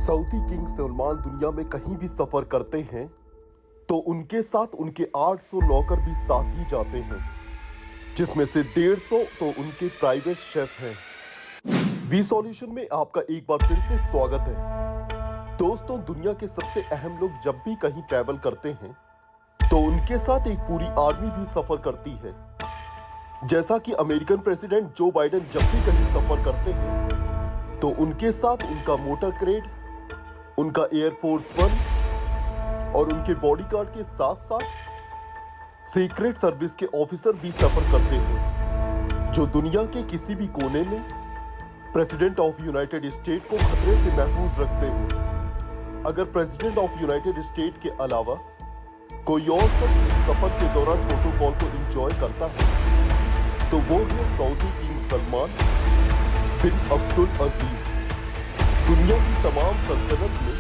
Saudi king Salman दुनिया में कहीं भी सफर करते हैं तो उनके साथ उनके 800 नौकर भी साथ ही जाते हैं, जिसमें से 150 तो उनके प्राइवेट शेफ हैं। वी सॉल्यूशन में आपका एक बार फिर से स्वागत है। दोस्तों, दुनिया के सबसे अहम लोग जब भी कहीं ट्रैवल करते हैं तो उनके साथ एक पूरी आर्मी भी सफर करती है। जैसा कि अमेरिकन प्रेसिडेंट जो बाइडेन जब भी कहीं सफर करते हैं तो उनके साथ उनका मोटर क्रेड, उनका एयरफोर्स वन और उनके बॉडीगार्ड के साथ साथ सीक्रेट सर्विस के ऑफिसर भी सफर करते हैं, जो दुनिया के किसी भी कोने में प्रेसिडेंट ऑफ यूनाइटेड स्टेट को खतरे से महफूज रखते हैं। अगर प्रेसिडेंट ऑफ यूनाइटेड स्टेट के अलावा कोई और शख्स इस सफर के दौरान प्रोटोकॉल को एंजॉय करता है तो वो है सऊदी किंग सलमान बिन अब्दुल अजीज। दुनिया की तमाम सल्तनत में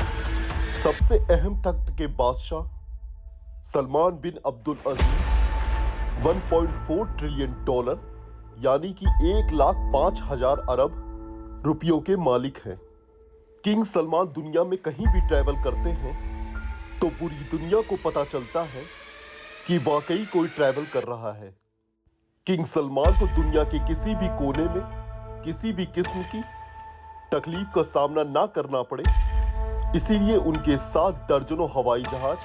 सबसे अहम तख्त के बादशाह सलमान बिन अब्दुल अजीज 1.4 ट्रिलियन डॉलर यानी कि 1,05,000 अरब रुपयों के मालिक हैं। किंग सलमान दुनिया में कहीं भी ट्रैवल करते हैं तो पूरी दुनिया को पता चलता है कि वाकई कोई ट्रैवल कर रहा है। किंग सलमान को दुनिया के किसी भी कोने में किसी भी किस्म की तकलीफ का सामना ना करना पड़े, इसीलिए उनके साथ दर्जनों हवाई जहाज,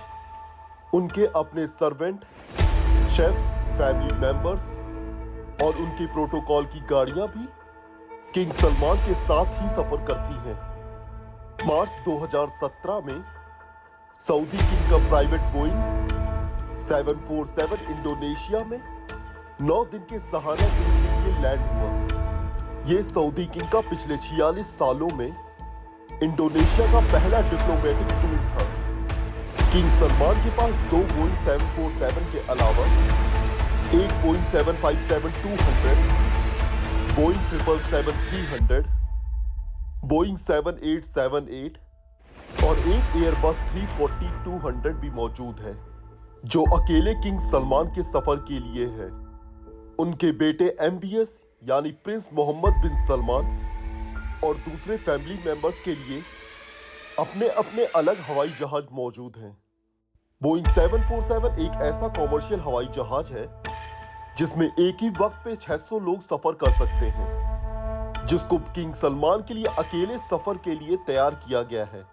उनके अपने सर्वेंट, शेफ्स, फैमिली मेंबर्स और उनके प्रोटोकॉल की गाड़ियां भी किंग सलमान के साथ ही सफर करती हैं। मार्च 2017 में सऊदी किंग का प्राइवेट बोइंग 747 इंडोनेशिया में 9 दिन के सहारा टूर के लिए लैंड हुआ। ये सऊदी किंग का पिछले 46 सालों में इंडोनेशिया का पहला डिप्लोमेटिक टूर था। किंग सलमान के पास 2 बोइंग 747 के अलावा एक बोइंग 757-200, बोइंग 777-300, बोइंग 7878 और एक एयरबस 340-200 भी मौजूद है, जो अकेले किंग सलमान के सफर के लिए है। उनके बेटे MBS यानी प्रिंस मोहम्मद बिन सलमान और दूसरे फैमिली मेंबर्स के लिए अपने अपने अलग हवाई जहाज मौजूद हैं। बोइंग 747 एक ऐसा कॉमर्शियल हवाई जहाज है जिसमें एक ही वक्त पे 600 लोग सफर कर सकते हैं, जिसको किंग सलमान के लिए अकेले सफर के लिए तैयार किया गया है,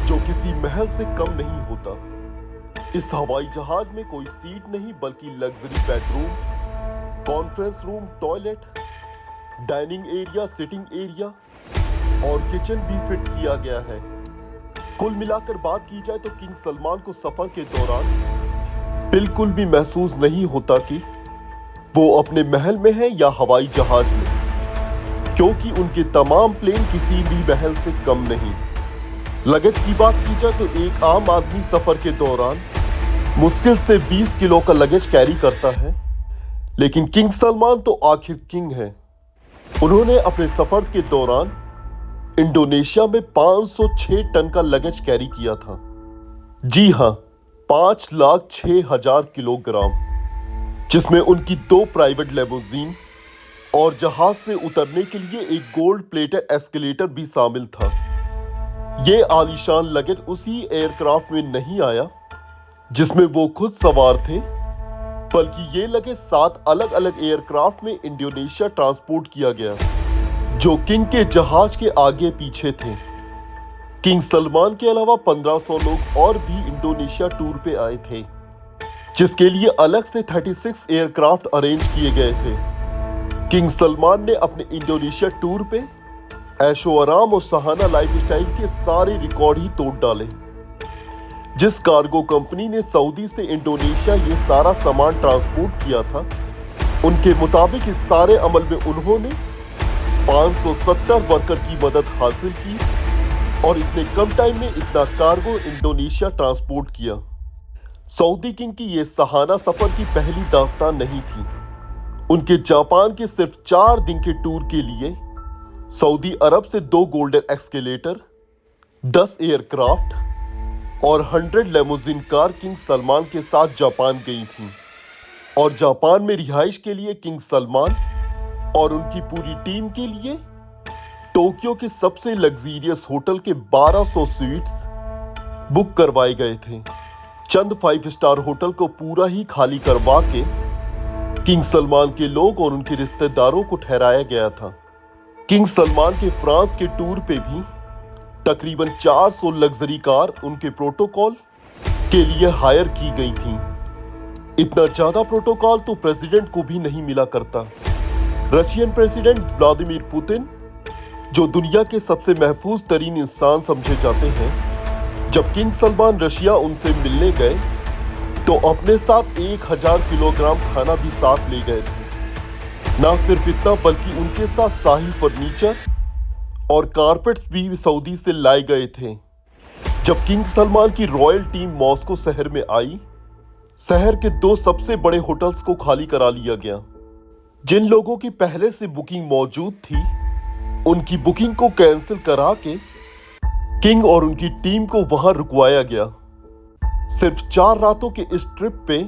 जो किसी महल से कम नहीं होता। इस हवाई जहाज में कोई सीट नहीं बल्कि luxury bedroom, conference room, toilet, dining area, sitting area और किचन भी फिट किया गया है। कुल मिलाकर बात की जाए तो किंग सलमान को सफर के दौरान बिल्कुल भी महसूस नहीं होता कि वो अपने महल में है या हवाई जहाज में, क्योंकि उनके तमाम प्लेन किसी भी महल से कम नहीं। लगेज की बात की जाए तो एक आम आदमी सफर के दौरान मुश्किल से 20 किलो का लगेज कैरी करता है, लेकिन किंग सलमान तो आखिर किंग है। उन्होंने अपने सफर के दौरान इंडोनेशिया में 506 टन का लगेज कैरी किया था। जी हां, 5,06,000 किलोग्राम, जिसमें उनकी 2 प्राइवेट लेमोजीन और जहाज से उतरने के लिए एक गोल्ड प्लेटेड एस्केलेटर भी शामिल था। ये आलीशान लगेज उसी एयरक्राफ्ट में नहीं आया जिसमें वो खुद सवार थे, बल्कि ये लगेज 7 अलग अलग एयरक्राफ्ट में इंडोनेशिया ट्रांसपोर्ट किया गया, जो किंग के जहाज के आगे पीछे थे। किंग सलमान के अलावा 1500 लोग और भी इंडोनेशिया टूर पे आए थे, जिसके लिए अलग से 36 एयरक्राफ्ट अरेंज किए गए थे। किंग सलमान ने अपने इंडोनेशिया टूर पे ऐशो आराम और सहाना लाइफस्टाइल के सारे रिकॉर्ड ही तोड़ डाले। जिस कार्गो कंपनी ने सऊदी से इंडोनेशिया ये सारा सामान ट्रांसपोर्ट किया था, उनके मुताबिक इस सारे अमल में उन्होंने 570 वर्कर की मदद हासिल की और इतने कम टाइम में इतना कार्गो इंडोनेशिया ट्रांसपोर्ट किया। सऊदी किंग की ये सहाना सफर की पहली दास्तान नहीं थी। उनके जापान के सिर्फ 4 दिन के टूर के लिए सऊदी अरब से 2 गोल्डन एक्सकेलेटर, 10 एयरक्राफ्ट और 100 लेमोजिन कार किंग सलमान के साथ जापान गई थीं और जापान में रिहाइश के लिए किंग सलमान और उनकी पूरी टीम के लिए टोक्यो के सबसे लग्जरियस होटल के 1200 स्वीट्स बुक करवाए गए थे। चंद 5 स्टार होटल को पूरा ही खाली करवा के किंग सलमान के लोग और उनके रिश्तेदारों को ठहराया गया था। किंग सलमान के फ्रांस के टूर पे भी तकरीबन 400 लग्जरी कार उनके प्रोटोकॉल के लिए हायर की गई थी। इतना ज्यादा प्रोटोकॉल तो प्रेसिडेंट को भी नहीं मिला करता। रशियन प्रेसिडेंट व्लादिमीर पुतिन, जो दुनिया के सबसे महफूज तरीन इंसान समझे जाते हैं, जब किंग सलमान रशिया उनसे मिलने गए तो अपने साथ 1000 किलोग्राम खाना भी साथ ले गए थे। ना सिर्फ इतना बल्कि उनके साथ शाही फर्नीचर और कारपेट्स भी सऊदी से लाए गए थे। जब किंग सलमान की रॉयल टीम मॉस्को शहर में आई, शहर के 2 सबसे बड़े होटल्स को खाली करा लिया गया। जिन लोगों की पहले से बुकिंग मौजूद थी, उनकी बुकिंग को कैंसिल करा के किंग और उनकी टीम को वहां रुकवाया गया। सिर्फ 4 रातों के इस ट्रिप पे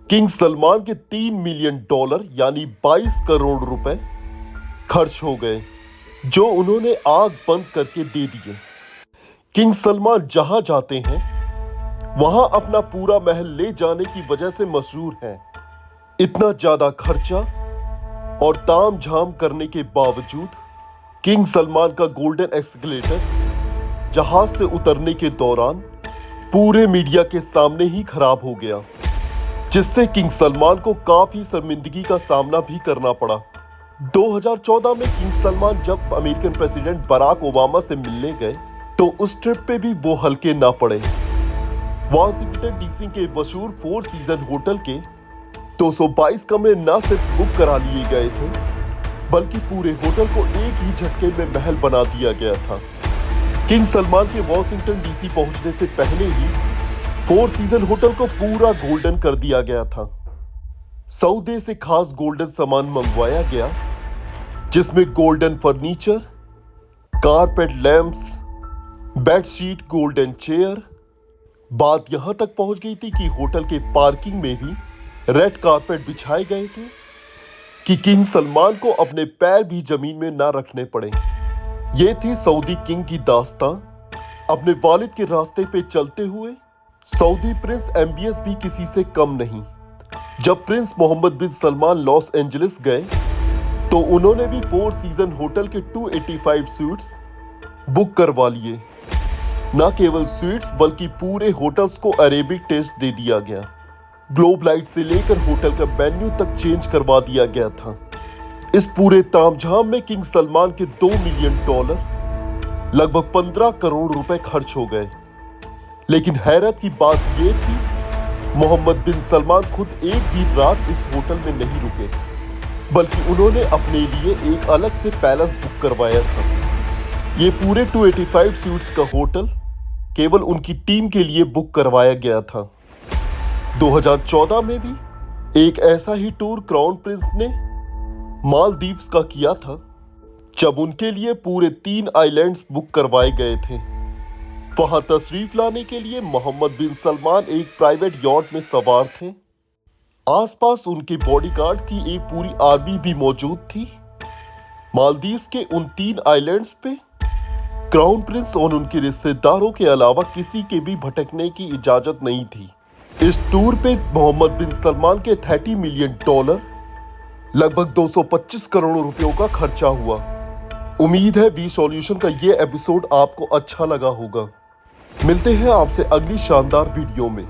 किंग सलमान के $3 मिलियन यानी 22 करोड़ रुपए खर्च हो गए, जो उन्होंने आग बंद करके दे दिए। किंग सलमान जहां जाते हैं वहां अपना पूरा महल ले जाने की वजह से मशहूर हैं। इतना ज्यादा खर्चा और ताम झाम करने के बावजूद किंग सलमान का गोल्डन एस्केलेटर जहाज से उतरने के दौरान पूरे मीडिया के सामने ही खराब हो गया, जिससे किंग सलमान को काफी शर्मिंदगी का सामना भी करना पड़ा। 2014 में किंग सलमान जब अमेरिकन प्रेसिडेंट बराक ओबामा से मिलने गए तो उस ट्रिप पे भी वो हल्के ना पड़े। वाशिंगटन डीसी के मशहूर 4 सीजन होटल के 222 कमरे न सिर्फ बुक करा लिए गए थे, बल्कि पूरे होटल को एक ही झटके में महल बना दिया गया था। किंग सलमान के वाशिंगटन डीसी पहुंचने से पहले ही 4 सीजन होटल को पूरा गोल्डन कर दिया गया था। सऊदी से खास गोल्डन सामान मंगवाया गया, जिसमें golden furniture, carpet lamps, bedsheet, golden chair. बात यहां तक पहुंच गई थी कि होटल के पार्किंग में भी रेड कारपेट बिछाए गए थे कि किंग सलमान को अपने पैर भी जमीन में ना रखने पड़े। ये थी सऊदी किंग की दास्तां। अपने वालिद के रास्ते पे चलते हुए सऊदी प्रिंस MBS भी किसी से कम नहीं। जब प्रिंस मोहम्मद बिन सलमान लॉस एंजलिस गए तो उन्होंने भी 4 सीजन होटल के 285 स्वीट्स बुक करवा लिए। न केवल स्वीट्स बल्कि पूरे होटल्स को अरेबिक टेस्ट दे दिया गया। ग्लोब लाइट से लेकर होटल का मेन्यू तक चेंज करवा दिया गया था। इस पूरे तामझाम में किंग सलमान के $2 मिलियन लगभग 15 करोड़ रुपए खर्च हो गए। लेकिन हैरत की बात यह थी, मोहम्मद बिन सलमान खुद एक भी रात इस होटल में नहीं रुके, बल्कि उन्होंने अपने लिए एक अलग से पैलेस बुक करवाया था। ये पूरे 285 स्वीट्स का होटल केवल उनकी टीम के लिए बुक करवाया गया था। 2014 में भी एक ऐसा ही टूर क्राउन प्रिंस ने मालदीव्स का किया था, जब उनके लिए पूरे 3 आइलैंड्स बुक करवाए गए थे। वहां तशरीफ लाने के लिए मोहम्मद बिन सलमान एक प्राइवेट यॉट में सवार थे। आसपास उनके बॉडीगार्ड की एक पूरी आर्मी भी मौजूद थी। मालदीव्स के उन 3 आइलैंड्स पे क्राउन प्रिंस और उनके रिश्तेदारों के अलावा किसी के भी भटकने की इजाजत नहीं थी। इस टूर पे मोहम्मद बिन सलमान के $30 मिलियन लगभग 225 करोड़ रुपयों का खर्चा हुआ। उम्मीद है वी सॉल्यूशन का ये एपिसोड आपको अच्छा लगा होगा। मिलते हैं आपसे अगली शानदार वीडियो में।